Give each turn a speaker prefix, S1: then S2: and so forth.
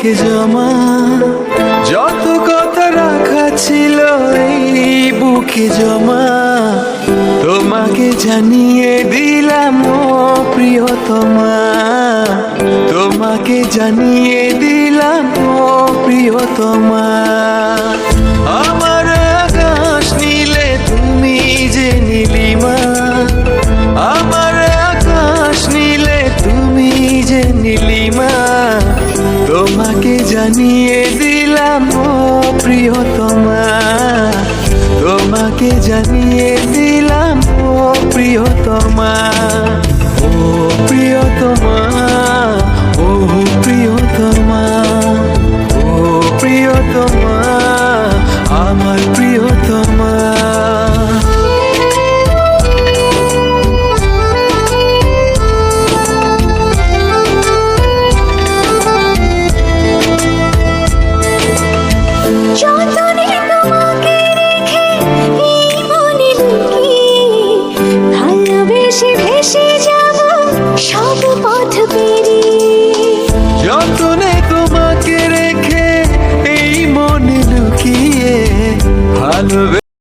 S1: বুকে জমা, যত কথা রাখা ছিল এই বুকে জমা, তোমাকে জানিয়ে দিলাম ও প্রিয়তমা, তোমাকে জানিয়ে দিলাম ও প্রিয়তমা। আমার আকাশ নীলে তুমি যে নীলিমা, আমার আকাশ নীলে তুমি যে নীলিমা, তোমাকে জানিয়ে দিলাম ও প্রিয়তমা, তোমাকে জানিয়ে দিলাম ও প্রিয়তমা। ও